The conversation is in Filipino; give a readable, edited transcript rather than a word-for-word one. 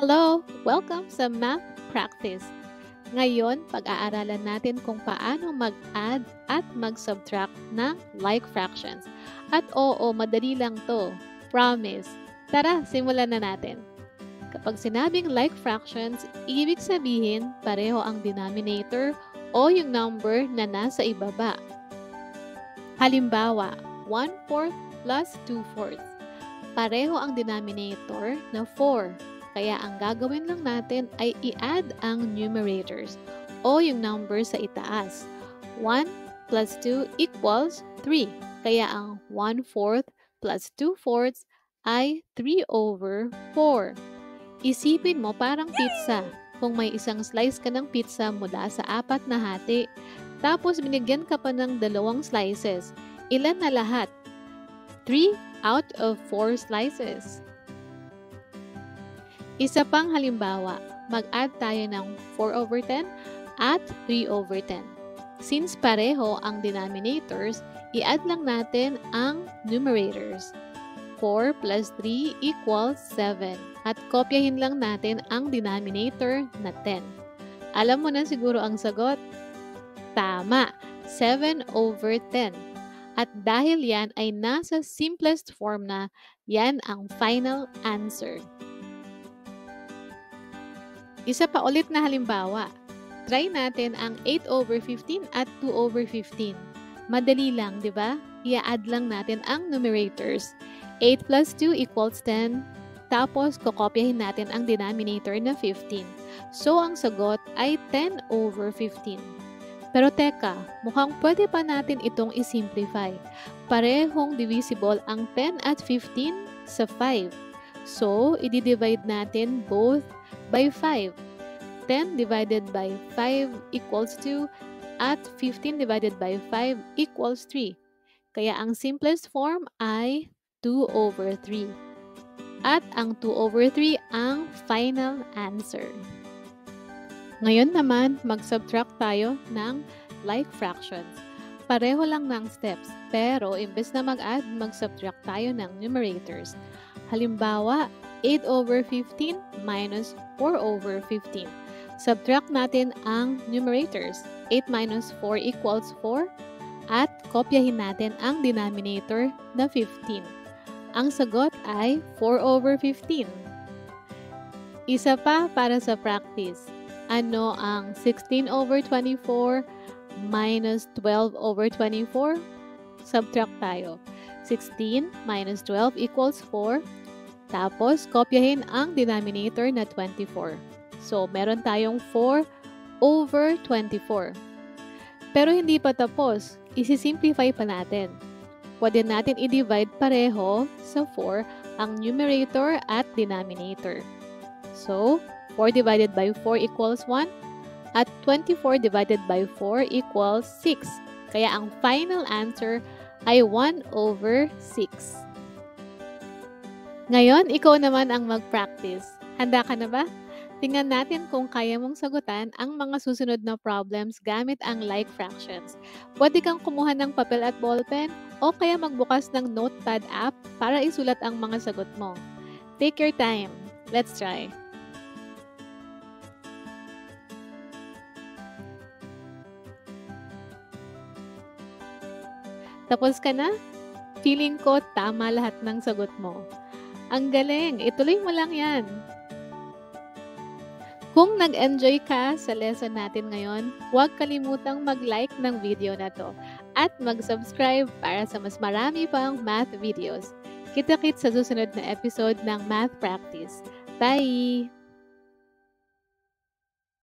Hello! Welcome sa Math Practice. Ngayon, pag-aaralan natin kung paano mag-add at mag-subtract ng like fractions. At oo, madali lang to. Promise. Tara, simulan na natin. Kapag sinabing like fractions, ibig sabihin pareho ang denominator o yung number na nasa ibaba. Halimbawa, 1/4 plus 2/4. Pareho ang denominator na 4. Kaya ang gagawin lang natin ay i-add ang numerators o yung number sa itaas. 1 plus 2 equals 3. Kaya ang 1/4 plus 2/4 ay 3/4. Isipin mo parang pizza. Kung may isang slice ka ng pizza mula sa 4 na hati, tapos binigyan ka pa ng 2 slices, ilan na lahat? 3 out of 4 slices. Isa pang halimbawa, mag-add tayo ng 4/10 at 3/10. Since pareho ang denominators, i-add lang natin ang numerators. 4 plus 3 equals 7. At kopyahin lang natin ang denominator na 10. Alam mo na siguro ang sagot? Tama! 7/10. At dahil yan ay nasa simplest form na, yan ang final answer. Isa pa ulit na halimbawa. Try natin ang 8/15 at 2/15. Madali lang, di ba? I-add lang natin ang numerators. 8 plus 2 equals 10. Tapos, kokopyahin natin ang denominator na 15. So, ang sagot ay 10/15. Pero teka, mukhang pwede pa natin itong isimplify. Parehong divisible ang 10 at 15 sa 5. So, i-divide natin both by 5. 10 divided by 5 equals 2 at 15 divided by 5 equals 3. Kaya ang simplest form ay 2/3. At ang 2/3 ang final answer. Ngayon naman, mag-subtract tayo ng like fractions. Pareho lang ng steps, pero imbes na mag-add, mag-subtract tayo ng numerators. Halimbawa, 8/15 minus 4/15. Subtract natin ang numerators. 8 minus 4 equals 4. At kopyahin natin ang denominator na 15. Ang sagot ay 4/15. Isa pa para sa practice. Ano ang 16/24 minus 12/24? Subtract tayo. 16 minus 12 equals 4. Tapos, kopyahin ang denominator na 24. So, meron tayong 4/24. Pero hindi pa tapos. Isi-simplify pa natin. Pwede natin i-divide pareho sa 4 ang numerator at denominator. So, 4 divided by 4 equals 1. At 24 divided by 4 equals 6. Kaya ang final answer ay 1/6. Ngayon, ikaw naman ang mag-practice. Handa ka na ba? Tingnan natin kung kaya mong sagutan ang mga susunod na problems gamit ang like fractions. Pwede kang kumuha ng papel at ballpen o kaya magbukas ng notepad app para isulat ang mga sagot mo. Take your time. Let's try. Tapos ka na? Feeling ko tama lahat ng sagot mo. Ang galing! Ituloy mo lang yan. Kung nag-enjoy ka sa lesson natin ngayon, huwag kalimutang mag-like ng video na to at mag-subscribe para sa mas marami pang math videos. Kita-kits sa susunod na episode ng Math Practice. Bye!